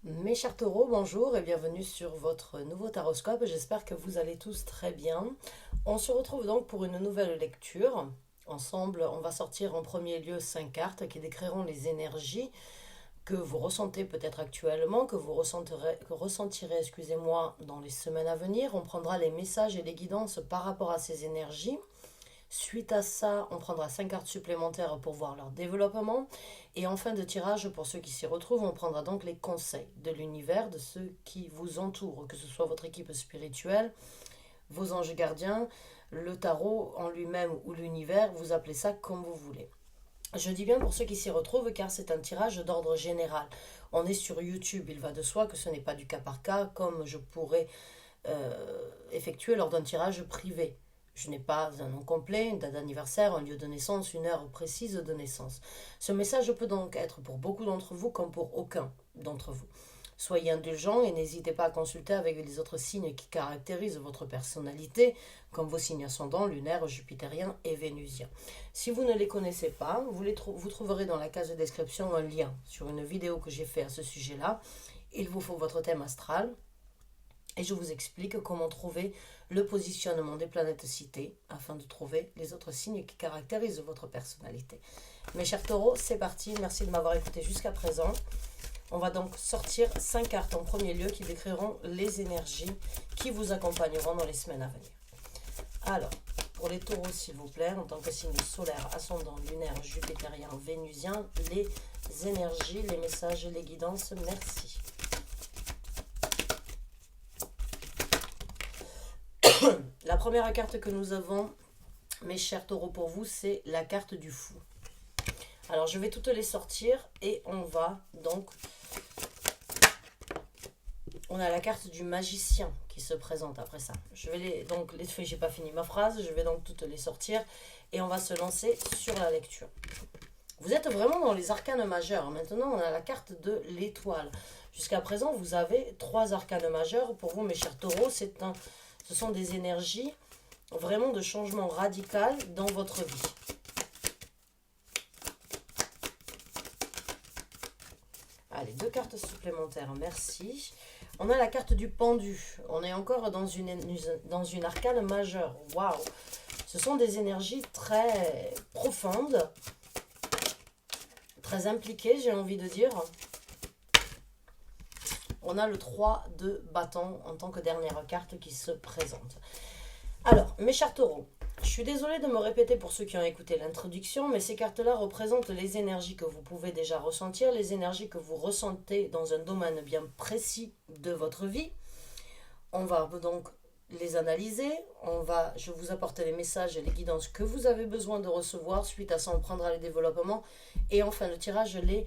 Mes chers taureaux, bonjour et bienvenue sur votre nouveau taroscope. J'espère que vous allez tous très bien. On se retrouve donc pour une nouvelle lecture. Ensemble, on va sortir en premier lieu 5 cartes qui décriront les énergies que vous ressentez peut-être actuellement, que ressentirez, excusez-moi, dans les semaines à venir. On prendra les messages et les guidances par rapport à ces énergies. Suite à ça, on prendra 5 cartes supplémentaires pour voir leur développement. Et en fin de tirage, pour ceux qui s'y retrouvent, on prendra donc les conseils de l'univers, de ceux qui vous entourent, que ce soit votre équipe spirituelle, vos anges gardiens, le tarot en lui-même ou l'univers, vous appelez ça comme vous voulez. Je dis bien pour ceux qui s'y retrouvent car c'est un tirage d'ordre général. On est sur YouTube, il va de soi que ce n'est pas du cas par cas comme je pourrais effectuer lors d'un tirage privé. Je n'ai pas un nom complet, une date d'anniversaire, un lieu de naissance, une heure précise de naissance. Ce message peut donc être pour beaucoup d'entre vous comme pour aucun d'entre vous. Soyez indulgents et n'hésitez pas à consulter avec les autres signes qui caractérisent votre personnalité, comme vos signes ascendants, lunaires, jupitériens et vénusiens. Si vous ne les connaissez pas, vous trouverez dans la case de description un lien sur une vidéo que j'ai fait à ce sujet-là. Il vous faut votre thème astral, et je vous explique comment trouver le positionnement des planètes citées afin de trouver les autres signes qui caractérisent votre personnalité. Mes chers taureaux, c'est parti. Merci de m'avoir écouté jusqu'à présent. On va donc sortir 5 cartes en premier lieu qui décriront les énergies qui vous accompagneront dans les semaines à venir. Alors, pour les taureaux, s'il vous plaît, en tant que signe solaire, ascendant, lunaire, jupitérien, vénusien, les énergies, les messages, les guidances, merci. La première carte que nous avons, mes chers taureaux, pour vous, c'est la carte du fou. Alors, je vais toutes les sortir et on va donc... On a la carte du magicien qui se présente après ça. Je vais j'ai pas fini ma phrase, je vais donc toutes les sortir et on va se lancer sur la lecture. Vous êtes vraiment dans les arcanes majeurs. Maintenant, on a la carte de l'étoile. Jusqu'à présent, vous avez 3 arcanes majeurs. Pour vous, mes chers taureaux, ce sont des énergies vraiment de changement radical dans votre vie. Allez, 2 cartes supplémentaires, merci. On a la carte du pendu. On est encore dans une arcane majeure. Waouh! Ce sont des énergies très profondes, très impliquées, j'ai envie de dire. On a le 3 de bâton en tant que dernière carte qui se présente. Alors, mes chers taureaux, je suis désolée de me répéter pour ceux qui ont écouté l'introduction, mais ces cartes-là représentent les énergies que vous pouvez déjà ressentir, les énergies que vous ressentez dans un domaine bien précis de votre vie. On va donc les analyser, je vais vous apporter les messages et les guidances que vous avez besoin de recevoir. Suite à ça, on prendra les développements et en fin de tirage, les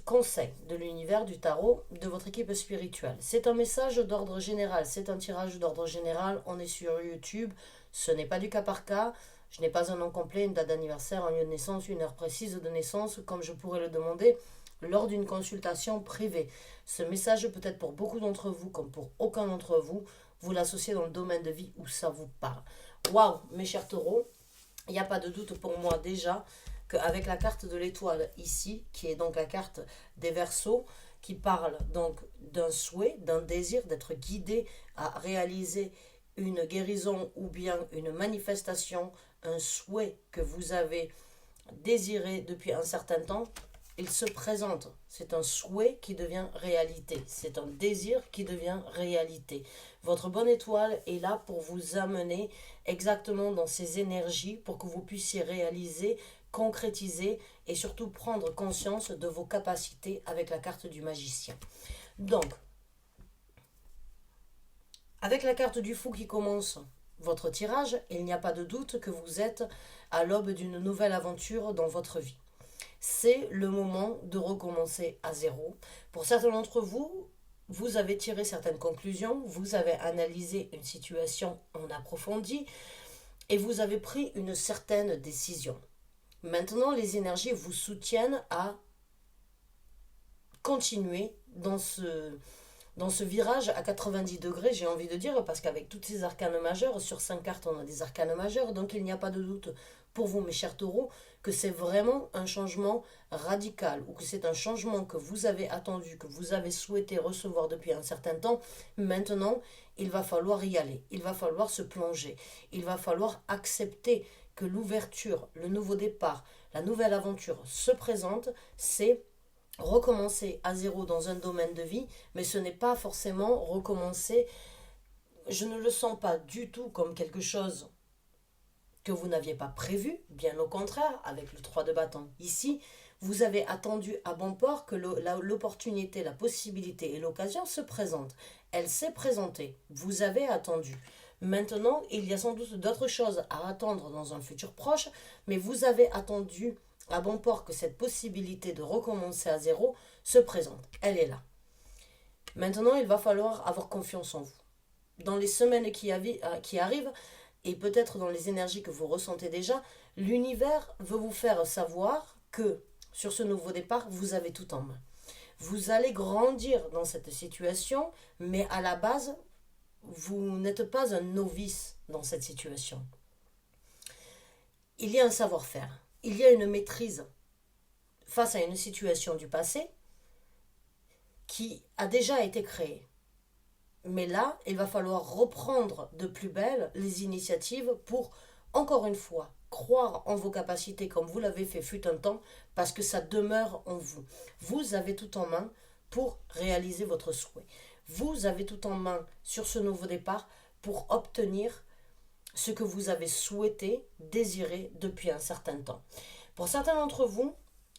conseils de l'univers, du tarot, de votre équipe spirituelle. C'est un message d'ordre général, c'est un tirage d'ordre général, on est sur YouTube, ce n'est pas du cas par cas, je n'ai pas un nom complet, une date d'anniversaire, un lieu de naissance, une heure précise de naissance, comme je pourrais le demander lors d'une consultation privée. Ce message peut être pour beaucoup d'entre vous, comme pour aucun d'entre vous, vous l'associez dans le domaine de vie où ça vous parle. Waouh, mes chers taureaux, il n'y a pas de doute pour moi déjà qu'avec la carte de l'étoile ici, qui est donc la carte des Verseaux, qui parle donc d'un souhait, d'un désir d'être guidé à réaliser une guérison ou bien une manifestation, un souhait que vous avez désiré depuis un certain temps, il se présente. C'est un souhait qui devient réalité. C'est un désir qui devient réalité. Votre bonne étoile est là pour vous amener exactement dans ces énergies pour que vous puissiez réaliser, concrétiser et surtout prendre conscience de vos capacités avec la carte du magicien. Donc, avec la carte du fou qui commence votre tirage, il n'y a pas de doute que vous êtes à l'aube d'une nouvelle aventure dans votre vie. C'est le moment de recommencer à zéro. Pour certains d'entre vous, vous avez tiré certaines conclusions, vous avez analysé une situation en approfondi et vous avez pris une certaine décision. Maintenant, les énergies vous soutiennent à continuer dans ce virage à 90 degrés, j'ai envie de dire, parce qu'avec toutes ces arcanes majeures, sur 5 cartes, on a des arcanes majeures, donc il n'y a pas de doute pour vous, mes chers taureaux, que c'est vraiment un changement radical ou que c'est un changement que vous avez attendu, que vous avez souhaité recevoir depuis un certain temps. Maintenant, il va falloir y aller, il va falloir se plonger, il va falloir accepter que l'ouverture, le nouveau départ, la nouvelle aventure se présente. C'est recommencer à zéro dans un domaine de vie, mais ce n'est pas forcément recommencer. Je ne le sens pas du tout comme quelque chose que vous n'aviez pas prévu, bien au contraire, avec le 3 de bâton. Ici, vous avez attendu à bon port que l'opportunité, la possibilité et l'occasion se présentent. Elle s'est présentée, vous avez attendu. Maintenant, il y a sans doute d'autres choses à attendre dans un futur proche, mais vous avez attendu à bon port que cette possibilité de recommencer à zéro se présente. Elle est là. Maintenant, il va falloir avoir confiance en vous. Dans les semaines qui arrivent, et peut-être dans les énergies que vous ressentez déjà, l'univers veut vous faire savoir que sur ce nouveau départ, vous avez tout en main. Vous allez grandir dans cette situation, mais à la base, vous n'êtes pas un novice dans cette situation. Il y a un savoir-faire, il y a une maîtrise face à une situation du passé qui a déjà été créée. Mais là, il va falloir reprendre de plus belle les initiatives pour, encore une fois, croire en vos capacités comme vous l'avez fait fut un temps, parce que ça demeure en vous. Vous avez tout en main pour réaliser votre souhait. Vous avez tout en main sur ce nouveau départ pour obtenir ce que vous avez souhaité, désiré depuis un certain temps. Pour certains d'entre vous,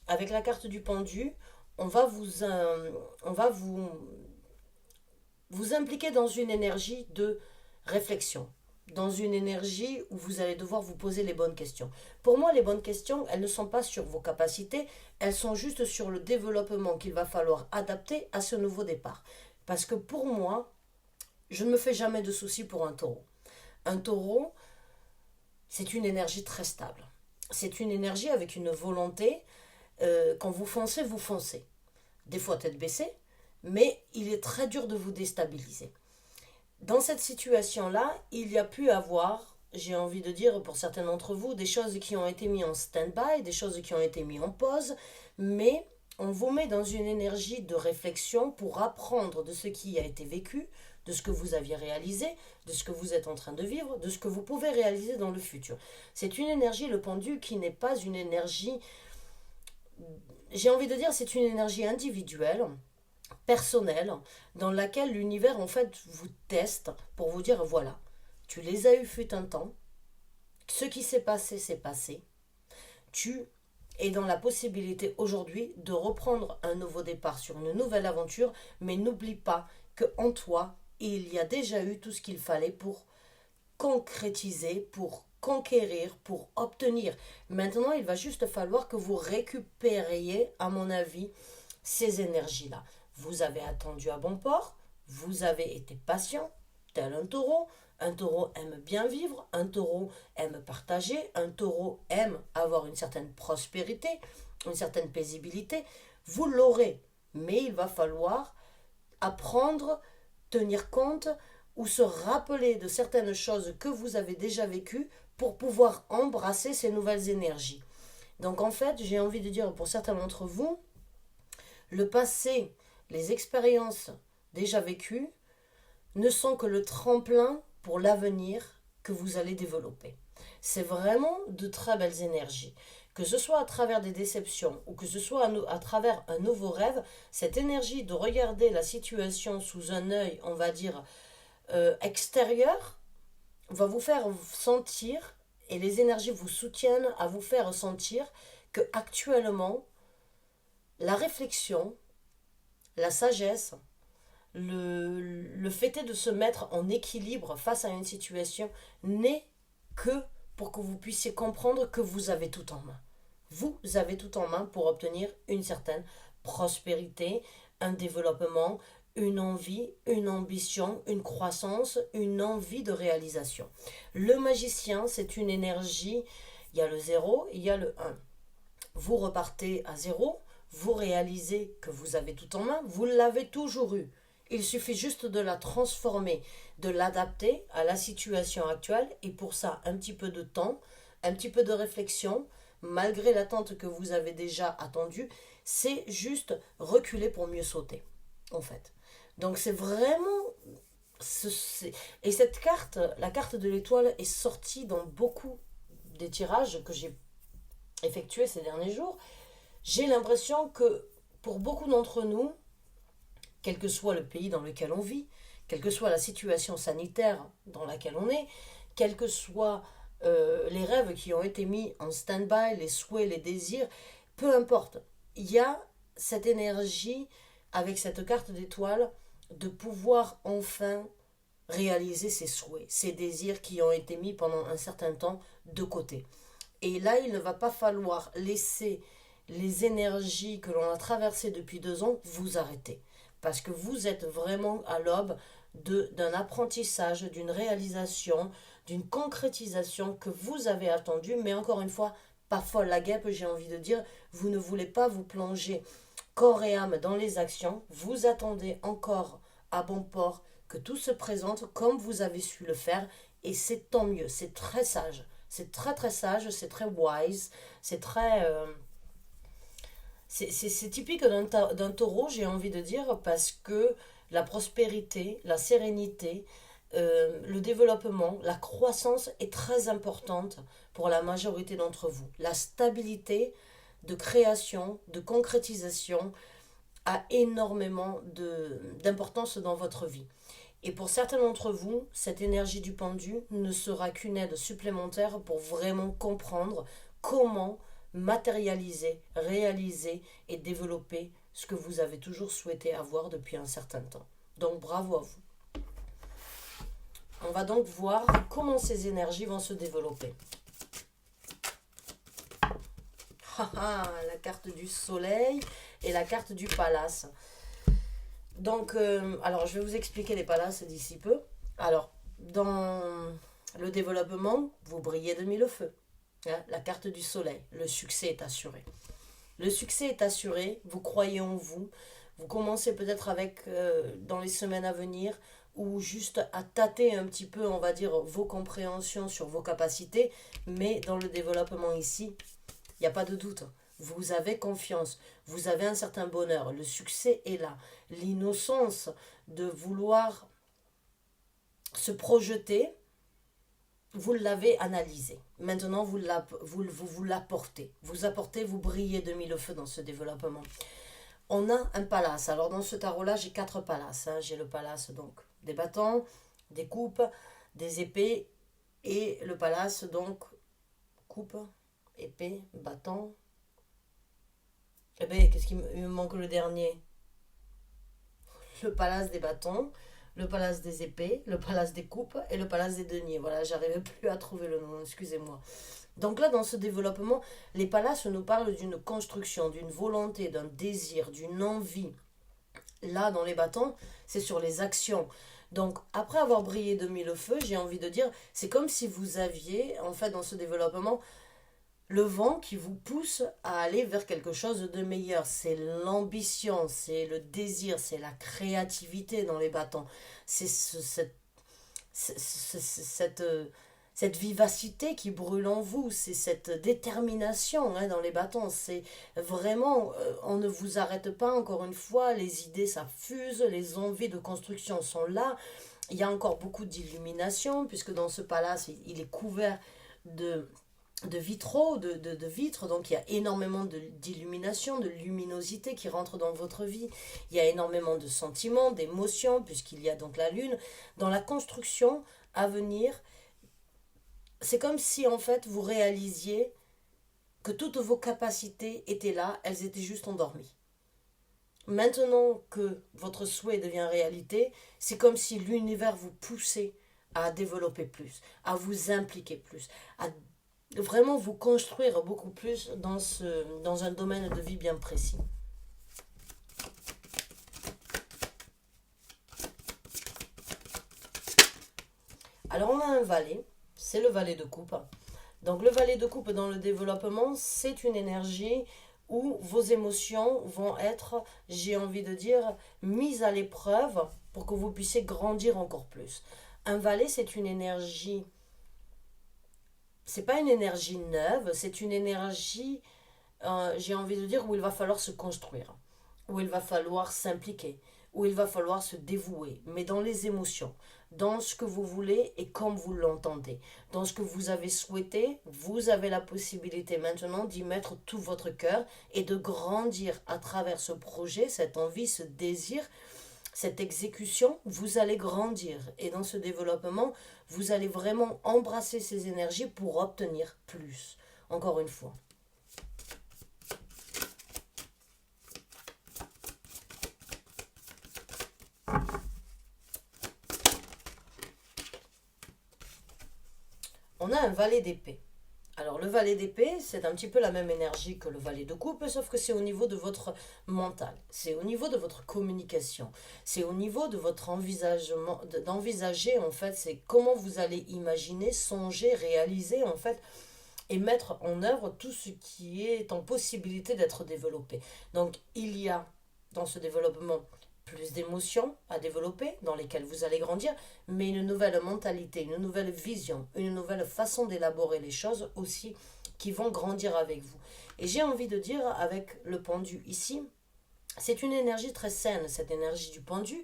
avec la carte du pendu, on va vous impliquer dans une énergie de réflexion, dans une énergie où vous allez devoir vous poser les bonnes questions. Pour moi, les bonnes questions, elles ne sont pas sur vos capacités, elles sont juste sur le développement qu'il va falloir adapter à ce nouveau départ. Parce que pour moi, je ne me fais jamais de soucis pour un taureau. Un taureau, c'est une énergie très stable. C'est une énergie avec une volonté. Quand vous foncez, vous foncez. Des fois tête baissée, mais il est très dur de vous déstabiliser. Dans cette situation-là, il y a pu avoir, j'ai envie de dire pour certains d'entre vous, des choses qui ont été mises en stand-by, des choses qui ont été mises en pause, mais on vous met dans une énergie de réflexion pour apprendre de ce qui a été vécu, de ce que vous aviez réalisé, de ce que vous êtes en train de vivre, de ce que vous pouvez réaliser dans le futur. C'est une énergie, le pendu, qui n'est pas une énergie, j'ai envie de dire, c'est une énergie individuelle, personnelle, dans laquelle l'univers en fait vous teste pour vous dire voilà, tu les as eu fut un temps, ce qui s'est passé, tu es dans la possibilité aujourd'hui de reprendre un nouveau départ sur une nouvelle aventure, mais n'oublie pas que en toi il y a déjà eu tout ce qu'il fallait pour concrétiser, pour conquérir, pour obtenir. Maintenant il va juste falloir que vous récupériez, à mon avis, ces énergies-là. Vous avez attendu à bon port, vous avez été patient, tel un taureau. Un taureau aime bien vivre, un taureau aime partager, un taureau aime avoir une certaine prospérité, une certaine paisibilité. Vous l'aurez, mais il va falloir apprendre, tenir compte ou se rappeler de certaines choses que vous avez déjà vécues pour pouvoir embrasser ces nouvelles énergies. Donc en fait, j'ai envie de dire pour certains d'entre vous, le passé, les expériences déjà vécues ne sont que le tremplin pour l'avenir que vous allez développer. C'est vraiment de très belles énergies. Que ce soit à travers des déceptions ou que ce soit à travers un nouveau rêve, cette énergie de regarder la situation sous un œil, on va dire, extérieur, va vous faire sentir, et les énergies vous soutiennent à vous faire sentir que actuellement, la réflexion, la sagesse, le fait est de se mettre en équilibre face à une situation n'est que pour que vous puissiez comprendre que vous avez tout en main. Vous avez tout en main pour obtenir une certaine prospérité, un développement, une envie, une ambition, une croissance, une envie de réalisation. Le magicien, c'est une énergie, il y a le 0, il y a le 1. Vous repartez à 0, vous réalisez que vous avez tout en main, vous l'avez toujours eu. Il suffit juste de la transformer, de l'adapter à la situation actuelle et pour ça un petit peu de temps, un petit peu de réflexion, malgré l'attente que vous avez déjà attendue, c'est juste reculer pour mieux sauter, en fait. Donc c'est vraiment... Et cette carte, la carte de l'étoile, est sortie dans beaucoup des tirages que j'ai effectués ces derniers jours. J'ai l'impression que pour beaucoup d'entre nous, quel que soit le pays dans lequel on vit, quelle que soit la situation sanitaire dans laquelle on est, quels que soient les rêves qui ont été mis en stand-by, les souhaits, les désirs, peu importe. Il y a cette énergie avec cette carte d'étoile de pouvoir enfin réaliser ses souhaits, ses désirs qui ont été mis pendant un certain temps de côté. Et là, il ne va pas falloir laisser les énergies que l'on a traversées depuis 2 ans vous arrêter. Parce que vous êtes vraiment à l'aube d'un apprentissage, d'une réalisation, d'une concrétisation que vous avez attendue, mais encore une fois, pas folle la guêpe, j'ai envie de dire, vous ne voulez pas vous plonger corps et âme dans les actions, vous attendez encore à bon port que tout se présente comme vous avez su le faire, et c'est tant mieux, c'est très sage, c'est très très sage, c'est très wise, c'est très... c'est typique d'un taureau, j'ai envie de dire, parce que la prospérité, la sérénité, le développement, la croissance est très importante pour la majorité d'entre vous. La stabilité de création, de concrétisation a énormément d'importance dans votre vie. Et pour certains d'entre vous, cette énergie du pendu ne sera qu'une aide supplémentaire pour vraiment comprendre comment matérialiser, réaliser et développer ce que vous avez toujours souhaité avoir depuis un certain temps. Donc bravo à vous. On va donc voir comment ces énergies vont se développer. La carte du soleil et la carte du palace. Donc, alors je vais vous expliquer les palaces d'ici peu. Alors, dans le développement, vous brillez de mille feux. Hein, la carte du soleil, le succès est assuré. Le succès est assuré, vous croyez en vous. Vous commencez peut-être avec, dans les semaines à venir, ou juste à tâter un petit peu, on va dire, vos compréhensions sur vos capacités. Mais dans le développement ici, il n'y a pas de doute. Vous avez confiance, vous avez un certain bonheur, le succès est là. L'innocence de vouloir se projeter, vous l'avez analysé. Maintenant, vous l'apportez. Vous apportez, vous brillez de mille feux dans ce développement. On a un palace. Alors, dans ce tarot-là, j'ai 4 palaces. Hein. J'ai le palace donc des bâtons, des coupes, des épées et le palace donc coupe, épée, bâton. Eh bien, qu'est-ce qu'il me manque le dernier? Le palace des bâtons, le palace des épées, le palace des coupes et le palace des deniers. Voilà, j'arrivais plus à trouver le nom, excusez-moi. Donc là, dans ce développement, les palaces nous parlent d'une construction, d'une volonté, d'un désir, d'une envie. Là, dans les bâtons, c'est sur les actions. Donc, après avoir brillé de mille feux, j'ai envie de dire, c'est comme si vous aviez, en fait, dans ce développement, le vent qui vous pousse à aller vers quelque chose de meilleur. C'est l'ambition, c'est le désir, c'est la créativité dans les bâtons. C'est cette vivacité qui brûle en vous, c'est cette détermination hein, dans les bâtons. C'est vraiment, on ne vous arrête pas encore une fois, les idées ça fuse, les envies de construction sont là. Il y a encore beaucoup d'illumination, puisque dans ce palace, il est couvert de vitraux, de vitres, donc il y a énormément d'illumination, de luminosité qui rentre dans votre vie. Il y a énormément de sentiments, d'émotions, puisqu'il y a donc la lune. Dans la construction à venir, c'est comme si en fait vous réalisiez que toutes vos capacités étaient là, elles étaient juste endormies. Maintenant que votre souhait devient réalité, c'est comme si l'univers vous poussait à développer plus, à vous impliquer plus, à vraiment vous construire beaucoup plus dans un domaine de vie bien précis. Alors on a un valet, c'est le valet de coupe. Donc le valet de coupe dans le développement, c'est une énergie où vos émotions vont être, j'ai envie de dire, mises à l'épreuve pour que vous puissiez grandir encore plus. Un valet, c'est une énergie c'est pas une énergie neuve, c'est une énergie, j'ai envie de dire, où il va falloir se construire, où il va falloir s'impliquer, où il va falloir se dévouer, mais dans les émotions, dans ce que vous voulez et comme vous l'entendez, dans ce que vous avez souhaité, vous avez la possibilité maintenant d'y mettre tout votre cœur et de grandir à travers ce projet, cette envie, ce désir, cette exécution, vous allez grandir. Et dans ce développement, vous allez vraiment embrasser ces énergies pour obtenir plus. Encore une fois. On a un valet d'épée. Alors le valet d'épée, c'est un petit peu la même énergie que le valet de coupe, sauf que c'est au niveau de votre mental, c'est au niveau de votre communication, c'est au niveau de votre envisagement, d'envisager en fait, c'est comment vous allez imaginer, songer, réaliser en fait, et mettre en œuvre tout ce qui est en possibilité d'être développé. Donc il y a dans ce développement plus d'émotions à développer, dans lesquelles vous allez grandir, mais une nouvelle mentalité, une nouvelle vision, une nouvelle façon d'élaborer les choses aussi qui vont grandir avec vous. Et j'ai envie de dire, avec le pendu ici, c'est une énergie très saine, cette énergie du pendu,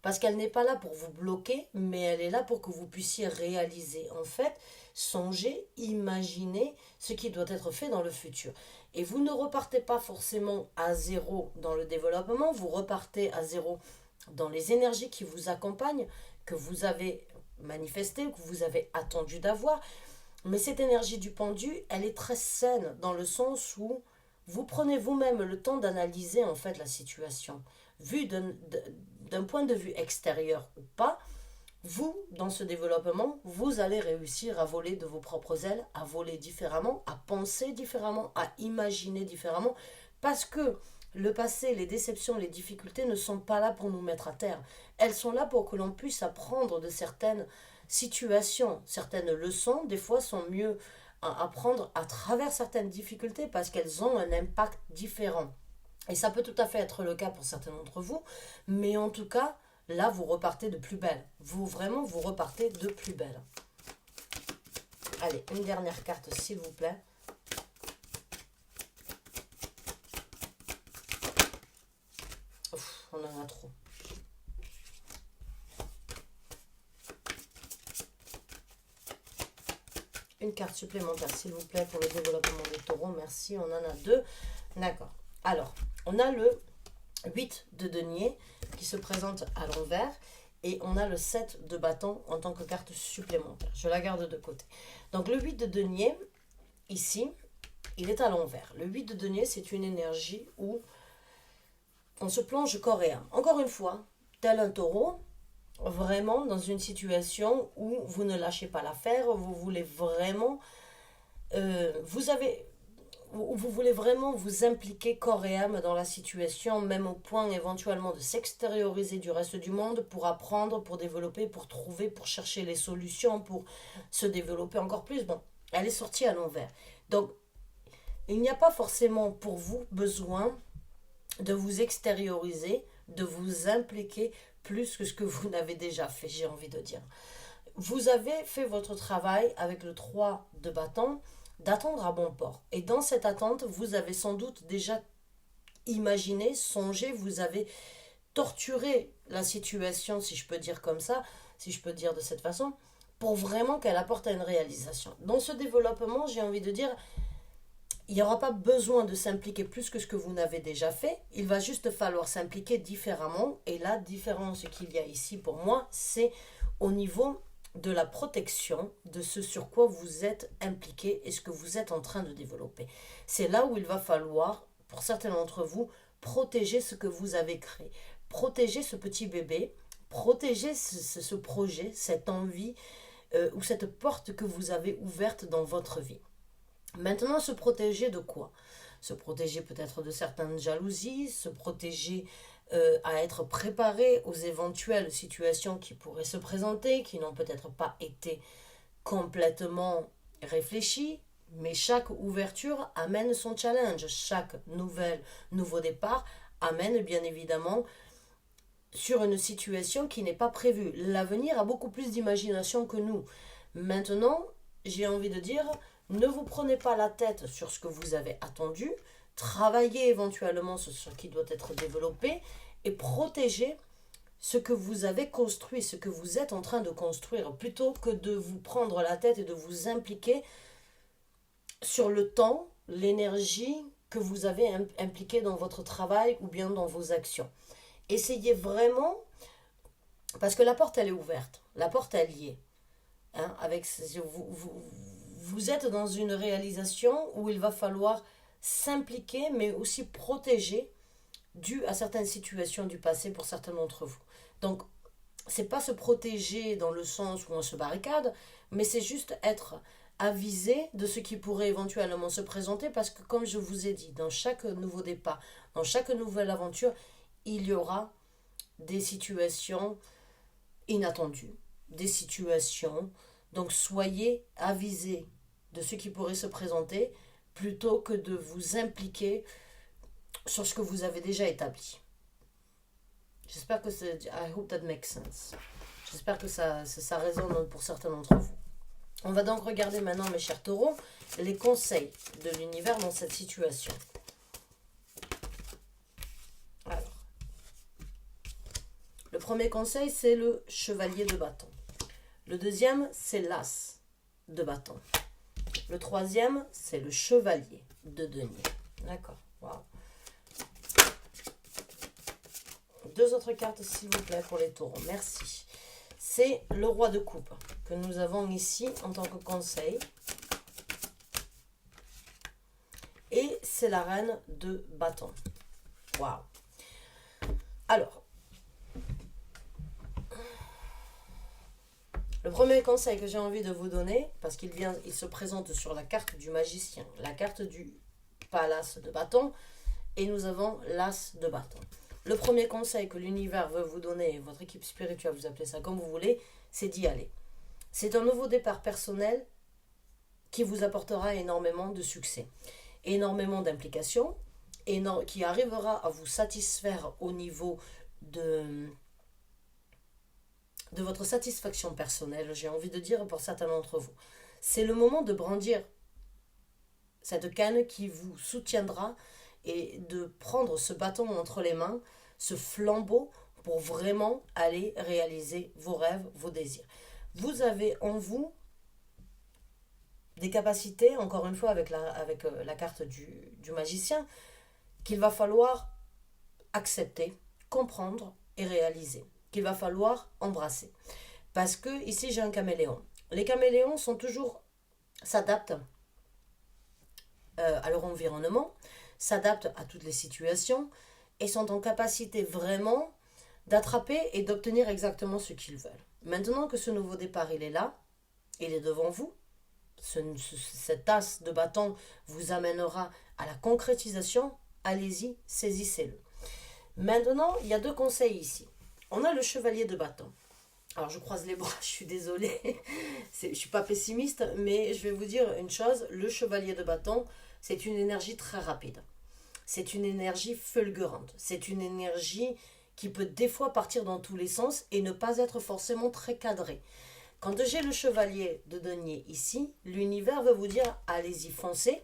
parce qu'elle n'est pas là pour vous bloquer, mais elle est là pour que vous puissiez réaliser, en fait, songer, imaginer ce qui doit être fait dans le futur. Et vous ne repartez pas forcément à zéro dans le développement, vous repartez à zéro dans les énergies qui vous accompagnent, que vous avez manifestées, que vous avez attendu d'avoir. Mais cette énergie du pendu, elle est très saine dans le sens où vous prenez vous-même le temps d'analyser en fait la situation. Vu d'un point de vue extérieur ou pas, vous, dans ce développement, vous allez réussir à voler de vos propres ailes, à voler différemment, à penser différemment, à imaginer différemment, parce que le passé, les déceptions, les difficultés ne sont pas là pour nous mettre à terre. Elles sont là pour que l'on puisse apprendre de certaines situations, certaines leçons, des fois sont mieux à apprendre à travers certaines difficultés parce qu'elles ont un impact différent. Et ça peut tout à fait être le cas pour certains d'entre vous, mais en tout cas, là, vous repartez de plus belle. Vous, vraiment, vous repartez de plus belle. Allez, une dernière carte, s'il vous plaît. Ouf, on en a trop. Une carte supplémentaire, s'il vous plaît, pour le développement des taureaux. Merci, on en a deux. D'accord. Alors, on a le 8 de denier qui se présente à l'envers et on a le 7 de bâton en tant que carte supplémentaire. Je la garde de côté. Donc le 8 de denier, ici, il est à l'envers. Le 8 de denier, c'est une énergie où on se plonge corps et âme. Encore une fois, tel un taureau, vraiment dans une situation où vous ne lâchez pas l'affaire, vous voulez vraiment... vous voulez vraiment vous impliquer corps et âme dans la situation, même au point éventuellement de s'extérioriser du reste du monde pour apprendre, pour développer, pour trouver, pour chercher les solutions, pour se développer encore plus. Bon, elle est sortie à l'envers. Donc, il n'y a pas forcément pour vous besoin de vous extérioriser, de vous impliquer plus que ce que vous n'avez déjà fait, j'ai envie de dire. Vous avez fait votre travail avec le 3 de bâton, d'attendre à bon port. Et dans cette attente, vous avez sans doute déjà imaginé, songé, vous avez torturé la situation, si je peux dire comme ça, si je peux dire de cette façon, pour vraiment qu'elle apporte à une réalisation. Dans ce développement, j'ai envie de dire, il n'y aura pas besoin de s'impliquer plus que ce que vous n'avez déjà fait. Il va juste falloir s'impliquer différemment. Et la différence qu'il y a ici pour moi, c'est au niveau de la protection de ce sur quoi vous êtes impliqué et ce que vous êtes en train de développer. C'est là où il va falloir, pour certains d'entre vous, protéger ce que vous avez créé. Protéger ce petit bébé, protéger ce projet, cette envie ou cette porte que vous avez ouverte dans votre vie. Maintenant, se protéger de quoi? Se protéger peut-être de certaines jalousies, se protéger à être préparé aux éventuelles situations qui pourraient se présenter, qui n'ont peut-être pas été complètement réfléchies, mais chaque ouverture amène son challenge, chaque nouveau départ amène bien évidemment sur une situation qui n'est pas prévue. L'avenir a beaucoup plus d'imagination que nous. Maintenant, j'ai envie de dire, ne vous prenez pas la tête sur ce que vous avez attendu, travaillez éventuellement sur ce qui doit être développé et protégez ce que vous avez construit, ce que vous êtes en train de construire, plutôt que de vous prendre la tête et de vous impliquer sur le temps, l'énergie que vous avez impliquée dans votre travail ou bien dans vos actions. Essayez vraiment, parce que la porte elle est ouverte, la porte elle y est. Hein, vous êtes dans une réalisation où il va falloir s'impliquer mais aussi protéger dû à certaines situations du passé pour certains d'entre vous. Donc, c'est pas se protéger dans le sens où on se barricade, mais c'est juste être avisé de ce qui pourrait éventuellement se présenter parce que, comme je vous ai dit, dans chaque nouveau départ, dans chaque nouvelle aventure, il y aura des situations inattendues, des situations. Donc, soyez avisés de ce qui pourrait se présenter plutôt que de vous impliquer sur ce que vous avez déjà établi. J'espère que c'est... I hope that makes sense. J'espère que ça résonne pour certains d'entre vous. On va donc regarder maintenant, mes chers taureaux, les conseils de l'univers dans cette situation. Alors, le premier conseil, c'est le chevalier de bâton. Le deuxième, c'est l'as de bâton. Le troisième, c'est le chevalier de denier. D'accord, wow. Deux autres cartes, s'il vous plaît, pour les taureaux. Merci. C'est le roi de coupe que nous avons ici en tant que conseil. Et c'est la reine de bâton. Waouh. Alors, le premier conseil que j'ai envie de vous donner, parce il se présente sur la carte du magicien, la carte du palace de bâton, et nous avons l'as de bâton. Le premier conseil que l'univers veut vous donner, votre équipe spirituelle, vous appelez ça comme vous voulez, c'est d'y aller. C'est un nouveau départ personnel qui vous apportera énormément de succès, énormément d'implications, qui arrivera à vous satisfaire au niveau de votre satisfaction personnelle, j'ai envie de dire pour certains d'entre vous. C'est le moment de brandir cette canne qui vous soutiendra et de prendre ce bâton entre les mains, ce flambeau, pour vraiment aller réaliser vos rêves, vos désirs. Vous avez en vous des capacités, encore une fois avec la carte du magicien, qu'il va falloir accepter, comprendre et réaliser, qu'il va falloir embrasser. Parce que ici j'ai un caméléon. Les caméléons s'adaptent à leur environnement, s'adaptent à toutes les situations et sont en capacité vraiment d'attraper et d'obtenir exactement ce qu'ils veulent. Maintenant que ce nouveau départ il est là, il est devant vous, cet as de bâton vous amènera à la concrétisation, allez-y, saisissez-le. Maintenant, il y a deux conseils ici. On a le chevalier de bâton. Alors je croise les bras, je suis désolée, je ne suis pas pessimiste, mais je vais vous dire une chose, le chevalier de bâton, c'est une énergie très rapide. C'est une énergie fulgurante. C'est une énergie qui peut des fois partir dans tous les sens et ne pas être forcément très cadrée. Quand j'ai le chevalier de denier ici, l'univers veut vous dire allez-y, foncez,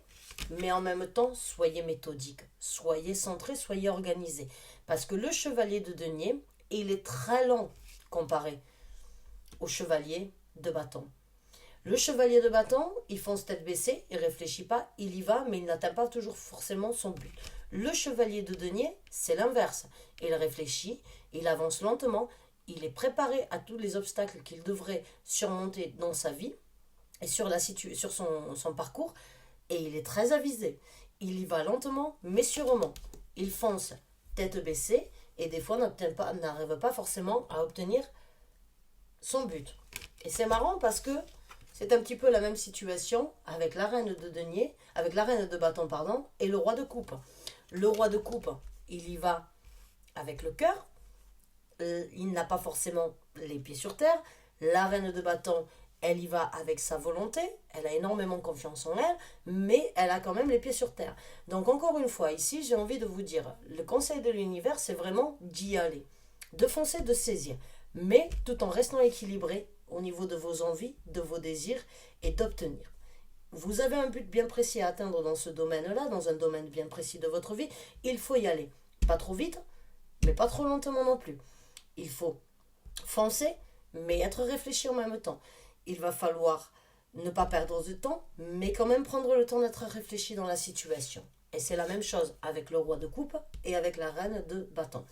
mais en même temps, soyez méthodique, soyez centré, soyez organisé. Parce que le chevalier de denier, il est très lent comparé au chevalier de bâton. Le chevalier de bâton, il fonce tête baissée, il ne réfléchit pas, il y va, mais il n'atteint pas toujours forcément son but. Le chevalier de denier, c'est l'inverse. Il réfléchit, il avance lentement, il est préparé à tous les obstacles qu'il devrait surmonter dans sa vie et sur son parcours, et il est très avisé. Il y va lentement, mais sûrement. Il fonce tête baissée, et des fois n'arrive pas forcément à obtenir son but. Et c'est marrant parce que c'est un petit peu la même situation avec la reine de denier, avec la reine de bâton, pardon, et le roi de coupe. Le roi de coupe, il y va avec le cœur, il n'a pas forcément les pieds sur terre. La reine de bâton, elle y va avec sa volonté, elle a énormément confiance en elle, mais elle a quand même les pieds sur terre. Donc encore une fois, ici, j'ai envie de vous dire, le conseil de l'univers, c'est vraiment d'y aller, de foncer, de saisir, mais tout en restant équilibré au niveau de vos envies, de vos désirs et d'obtenir. Vous avez un but bien précis à atteindre dans ce domaine-là, dans un domaine bien précis de votre vie, il faut y aller. Pas trop vite, mais pas trop lentement non plus. Il faut foncer, mais être réfléchi en même temps. Il va falloir ne pas perdre de temps, mais quand même prendre le temps d'être réfléchi dans la situation. Et c'est la même chose avec le roi de coupe et avec la reine de bâton.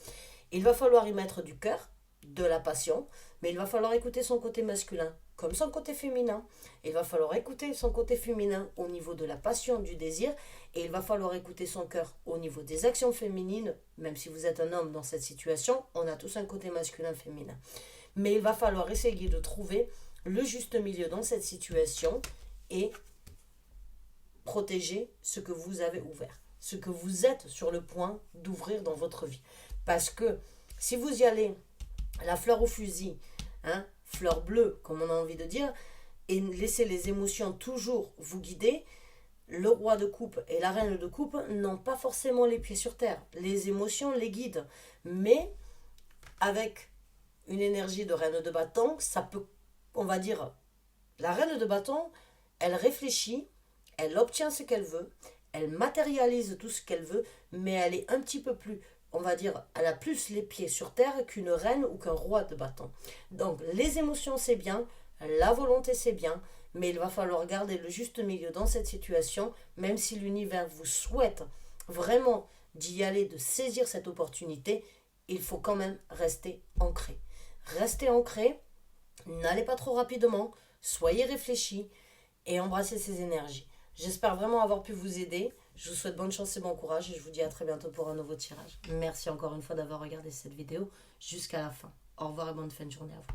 Il va falloir y mettre du cœur, de la passion, mais il va falloir écouter son côté masculin comme son côté féminin. Il va falloir écouter son côté féminin au niveau de la passion, du désir, et il va falloir écouter son cœur au niveau des actions féminines. Même si vous êtes un homme dans cette situation, on a tous un côté masculin-féminin. Mais il va falloir essayer de trouver le juste milieu dans cette situation et protéger ce que vous avez ouvert, ce que vous êtes sur le point d'ouvrir dans votre vie. Parce que si vous y allez la fleur au fusil, fleur bleue comme on a envie de dire, et laissez les émotions toujours vous guider, le roi de coupe et la reine de coupe n'ont pas forcément les pieds sur terre. Les émotions les guident, mais avec une énergie de reine de bâton, ça peut, on va dire, la reine de bâton, elle réfléchit, elle obtient ce qu'elle veut, elle matérialise tout ce qu'elle veut, mais elle est un petit peu plus, on va dire, elle a plus les pieds sur terre qu'une reine ou qu'un roi de bâton. Donc les émotions c'est bien, la volonté c'est bien, mais il va falloir garder le juste milieu dans cette situation, même si l'univers vous souhaite vraiment d'y aller, de saisir cette opportunité, il faut quand même rester ancré. Restez ancré, n'allez pas trop rapidement, soyez réfléchi et embrassez ces énergies. J'espère vraiment avoir pu vous aider. Je vous souhaite bonne chance et bon courage et je vous dis à très bientôt pour un nouveau tirage. Merci encore une fois d'avoir regardé cette vidéo jusqu'à la fin. Au revoir et bonne fin de journée à vous.